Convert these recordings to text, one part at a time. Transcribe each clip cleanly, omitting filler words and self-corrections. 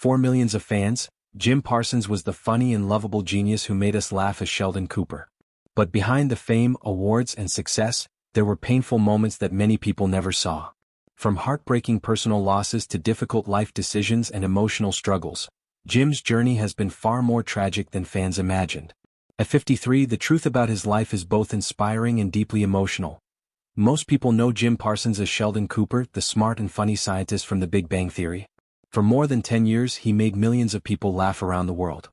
Before millions of fans, Jim Parsons was the funny and lovable genius who made us laugh as Sheldon Cooper. But behind the fame, awards, and success, there were painful moments that many people never saw. From heartbreaking personal losses to difficult life decisions and emotional struggles, Jim's journey has been far more tragic than fans imagined. At 53, the truth about his life is both inspiring and deeply emotional. Most people know Jim Parsons as Sheldon Cooper, the smart and funny scientist from The Big Bang Theory. For more than 10 years, he made millions of people laugh around the world.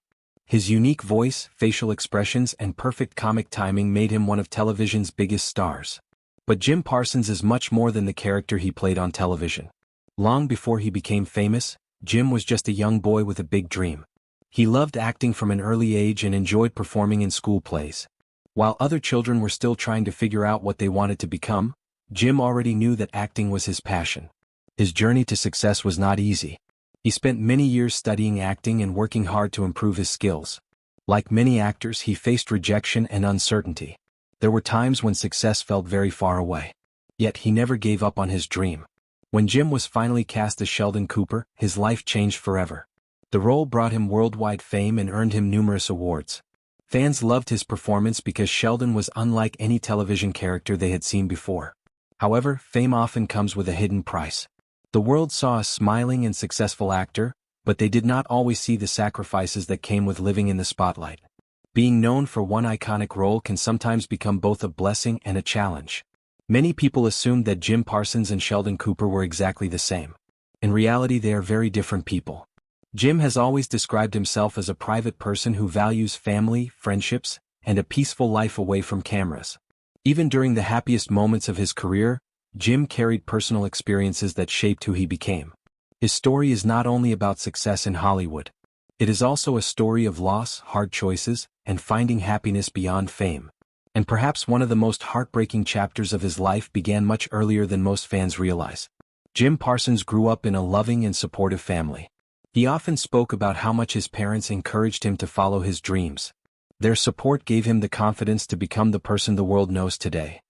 His unique voice, facial expressions, and perfect comic timing made him one of television's biggest stars. But Jim Parsons is much more than the character he played on television. Long before he became famous, Jim was just a young boy with a big dream. He loved acting from an early age and enjoyed performing in school plays. While other children were still trying to figure out what they wanted to become, Jim already knew that acting was his passion. His journey to success was not easy. He spent many years studying acting and working hard to improve his skills. Like many actors, he faced rejection and uncertainty. There were times when success felt very far away. Yet he never gave up on his dream. When Jim was finally cast as Sheldon Cooper, his life changed forever. The role brought him worldwide fame and earned him numerous awards. Fans loved his performance because Sheldon was unlike any television character they had seen before. However, fame often comes with a hidden price. The world saw a smiling and successful actor, but they did not always see the sacrifices that came with living in the spotlight. Being known for one iconic role can sometimes become both a blessing and a challenge. Many people assumed that Jim Parsons and Sheldon Cooper were exactly the same. In reality, they are very different people. Jim has always described himself as a private person who values family, friendships, and a peaceful life away from cameras. Even during the happiest moments of his career, Jim carried personal experiences that shaped who he became. His story is not only about success in Hollywood. It is also a story of loss, hard choices, and finding happiness beyond fame. And perhaps one of the most heartbreaking chapters of his life began much earlier than most fans realize. Jim Parsons grew up in a loving and supportive family. He often spoke about how much his parents encouraged him to follow his dreams. Their support gave him the confidence to become the person the world knows today.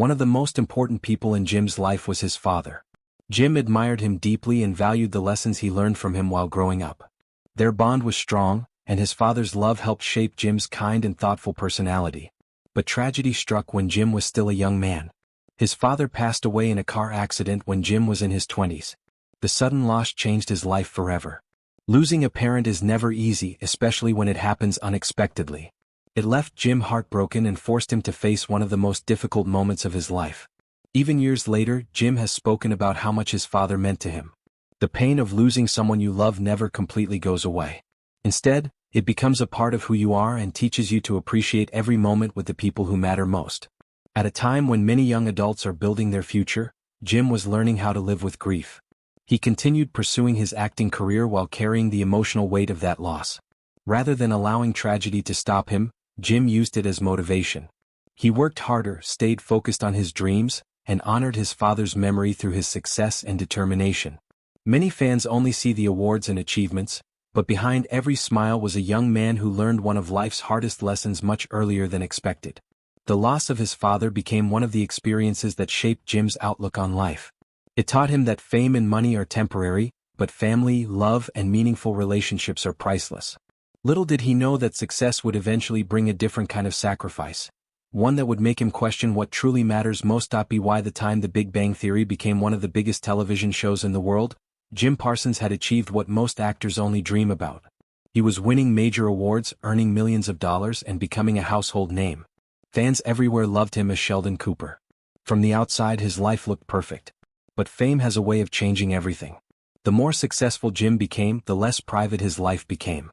One of the most important people in Jim's life was his father. Jim admired him deeply and valued the lessons he learned from him while growing up. Their bond was strong, and his father's love helped shape Jim's kind and thoughtful personality. But tragedy struck when Jim was still a young man. His father passed away in a car accident when Jim was in his 20s. The sudden loss changed his life forever. Losing a parent is never easy, especially when it happens unexpectedly. It left Jim heartbroken and forced him to face one of the most difficult moments of his life. Even years later, Jim has spoken about how much his father meant to him. The pain of losing someone you love never completely goes away. Instead, it becomes a part of who you are and teaches you to appreciate every moment with the people who matter most. At a time when many young adults are building their future, Jim was learning how to live with grief. He continued pursuing his acting career while carrying the emotional weight of that loss. Rather than allowing tragedy to stop him, Jim used it as motivation. He worked harder, stayed focused on his dreams, and honored his father's memory through his success and determination. Many fans only see the awards and achievements, but behind every smile was a young man who learned one of life's hardest lessons much earlier than expected. The loss of his father became one of the experiences that shaped Jim's outlook on life. It taught him that fame and money are temporary, but family, love, and meaningful relationships are priceless. Little did he know that success would eventually bring a different kind of sacrifice, one that would make him question what truly matters most. By the time The Big Bang Theory became one of the biggest television shows in the world, Jim Parsons had achieved what most actors only dream about. He was winning major awards, earning millions of dollars, and becoming a household name. Fans everywhere loved him as Sheldon Cooper. From the outside, his life looked perfect. But fame has a way of changing everything. The more successful Jim became, the less private his life became.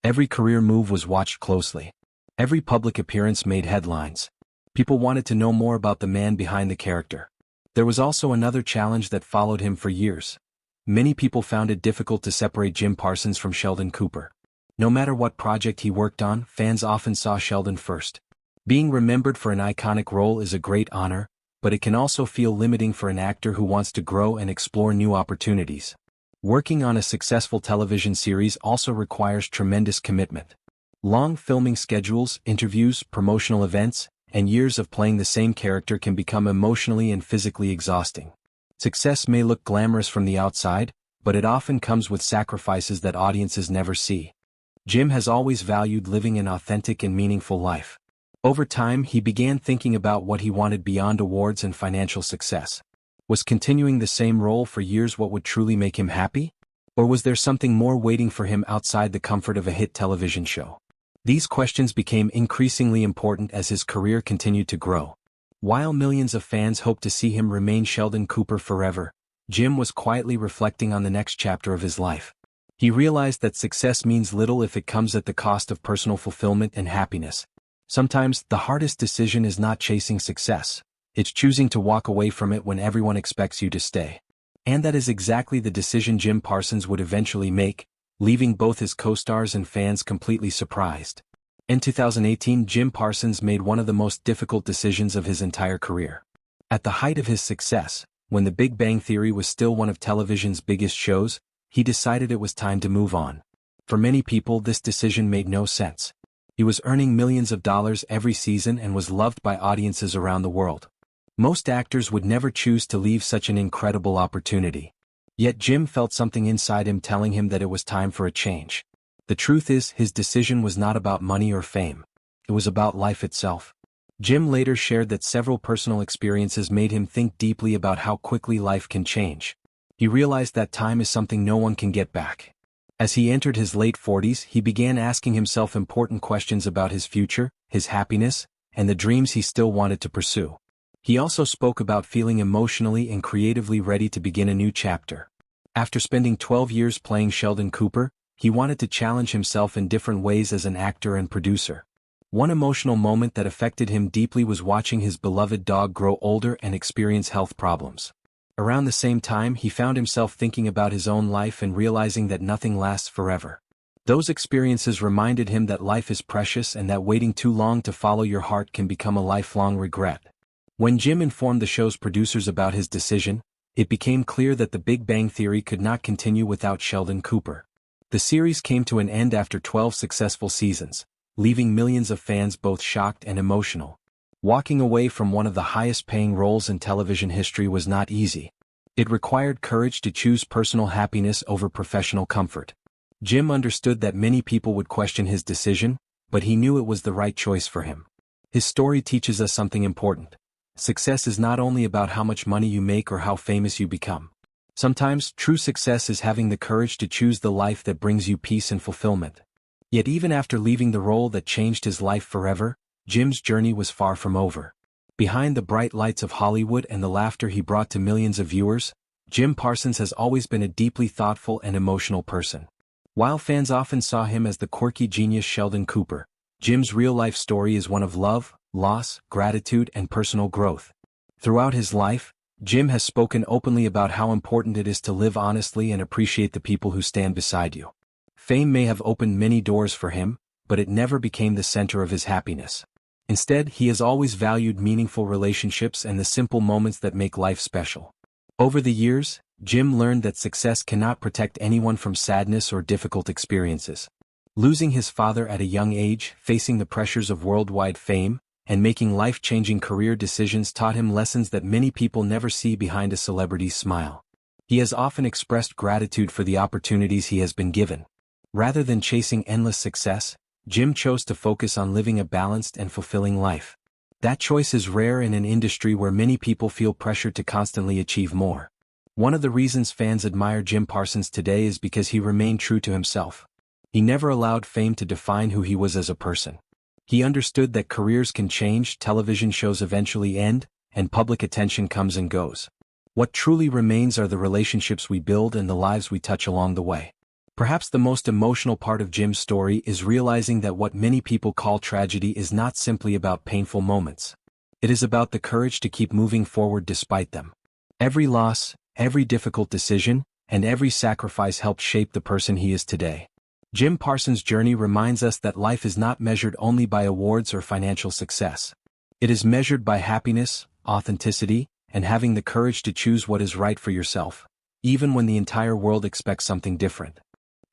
Every career move was watched closely. Every public appearance made headlines. People wanted to know more about the man behind the character. There was also another challenge that followed him for years. Many people found it difficult to separate Jim Parsons from Sheldon Cooper. No matter what project he worked on, fans often saw Sheldon first. Being remembered for an iconic role is a great honor, but it can also feel limiting for an actor who wants to grow and explore new opportunities. Working on a successful television series also requires tremendous commitment. Long filming schedules, interviews, promotional events, and years of playing the same character can become emotionally and physically exhausting. Success may look glamorous from the outside, but it often comes with sacrifices that audiences never see. Jim has always valued living an authentic and meaningful life. Over time, he began thinking about what he wanted beyond awards and financial success. Was continuing the same role for years what would truly make him happy? Or was there something more waiting for him outside the comfort of a hit television show? These questions became increasingly important as his career continued to grow. While millions of fans hoped to see him remain Sheldon Cooper forever, Jim was quietly reflecting on the next chapter of his life. He realized that success means little if it comes at the cost of personal fulfillment and happiness. Sometimes, the hardest decision is not chasing success. It's choosing to walk away from it when everyone expects you to stay. And that is exactly the decision Jim Parsons would eventually make, leaving both his co-stars and fans completely surprised. In 2018, Jim Parsons made one of the most difficult decisions of his entire career. At the height of his success, when The Big Bang Theory was still one of television's biggest shows, he decided it was time to move on. For many people, this decision made no sense. He was earning millions of dollars every season and was loved by audiences around the world. Most actors would never choose to leave such an incredible opportunity. Yet Jim felt something inside him telling him that it was time for a change. The truth is, his decision was not about money or fame. It was about life itself. Jim later shared that several personal experiences made him think deeply about how quickly life can change. He realized that time is something no one can get back. As he entered his late 40s, he began asking himself important questions about his future, his happiness, and the dreams he still wanted to pursue. He also spoke about feeling emotionally and creatively ready to begin a new chapter. After spending 12 years playing Sheldon Cooper, he wanted to challenge himself in different ways as an actor and producer. One emotional moment that affected him deeply was watching his beloved dog grow older and experience health problems. Around the same time, he found himself thinking about his own life and realizing that nothing lasts forever. Those experiences reminded him that life is precious and that waiting too long to follow your heart can become a lifelong regret. When Jim informed the show's producers about his decision, it became clear that The Big Bang Theory could not continue without Sheldon Cooper. The series came to an end after 12 successful seasons, leaving millions of fans both shocked and emotional. Walking away from one of the highest-paying roles in television history was not easy. It required courage to choose personal happiness over professional comfort. Jim understood that many people would question his decision, but he knew it was the right choice for him. His story teaches us something important. Success is not only about how much money you make or how famous you become. Sometimes, true success is having the courage to choose the life that brings you peace and fulfillment. Yet even after leaving the role that changed his life forever, Jim's journey was far from over. Behind the bright lights of Hollywood and the laughter he brought to millions of viewers, Jim Parsons has always been a deeply thoughtful and emotional person. While fans often saw him as the quirky genius Sheldon Cooper, Jim's real-life story is one of love, loss, gratitude, and personal growth. Throughout his life, Jim has spoken openly about how important it is to live honestly and appreciate the people who stand beside you. Fame may have opened many doors for him, but it never became the center of his happiness. Instead, he has always valued meaningful relationships and the simple moments that make life special. Over the years, Jim learned that success cannot protect anyone from sadness or difficult experiences. Losing his father at a young age, facing the pressures of worldwide fame, and making life-changing career decisions taught him lessons that many people never see behind a celebrity's smile. He has often expressed gratitude for the opportunities he has been given. Rather than chasing endless success, Jim chose to focus on living a balanced and fulfilling life. That choice is rare in an industry where many people feel pressured to constantly achieve more. One of the reasons fans admire Jim Parsons today is because he remained true to himself. He never allowed fame to define who he was as a person. He understood that careers can change, television shows eventually end, and public attention comes and goes. What truly remains are the relationships we build and the lives we touch along the way. Perhaps the most emotional part of Jim's story is realizing that what many people call tragedy is not simply about painful moments. It is about the courage to keep moving forward despite them. Every loss, every difficult decision, and every sacrifice helped shape the person he is today. Jim Parsons' journey reminds us that life is not measured only by awards or financial success. It is measured by happiness, authenticity, and having the courage to choose what is right for yourself, even when the entire world expects something different.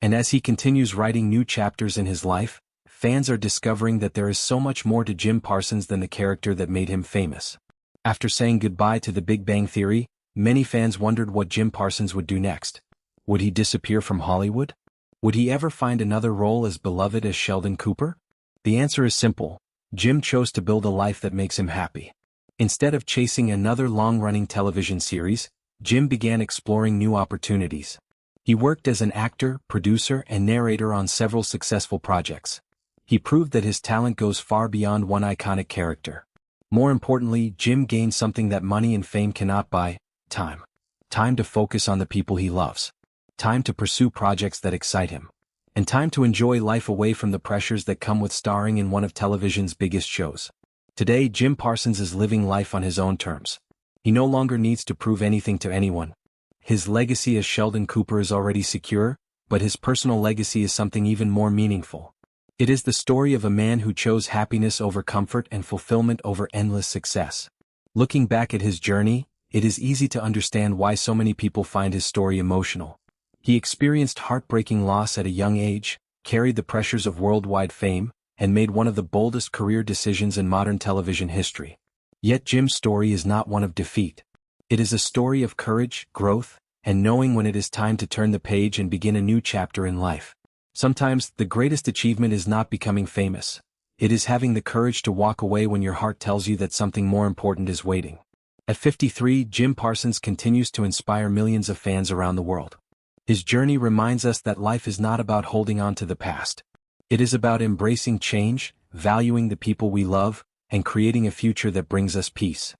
And as he continues writing new chapters in his life, fans are discovering that there is so much more to Jim Parsons than the character that made him famous. After saying goodbye to The Big Bang Theory, many fans wondered what Jim Parsons would do next. Would he disappear from Hollywood? Would he ever find another role as beloved as Sheldon Cooper? The answer is simple. Jim chose to build a life that makes him happy. Instead of chasing another long-running television series, Jim began exploring new opportunities. He worked as an actor, producer, and narrator on several successful projects. He proved that his talent goes far beyond one iconic character. More importantly, Jim gained something that money and fame cannot buy: time. Time to focus on the people he loves. Time to pursue projects that excite him. And time to enjoy life away from the pressures that come with starring in one of television's biggest shows. Today, Jim Parsons is living life on his own terms. He no longer needs to prove anything to anyone. His legacy as Sheldon Cooper is already secure, but his personal legacy is something even more meaningful. It is the story of a man who chose happiness over comfort and fulfillment over endless success. Looking back at his journey, it is easy to understand why so many people find his story emotional. He experienced heartbreaking loss at a young age, carried the pressures of worldwide fame, and made one of the boldest career decisions in modern television history. Yet Jim's story is not one of defeat. It is a story of courage, growth, and knowing when it is time to turn the page and begin a new chapter in life. Sometimes, the greatest achievement is not becoming famous. It is having the courage to walk away when your heart tells you that something more important is waiting. At 53, Jim Parsons continues to inspire millions of fans around the world. His journey reminds us that life is not about holding on to the past. It is about embracing change, valuing the people we love, and creating a future that brings us peace.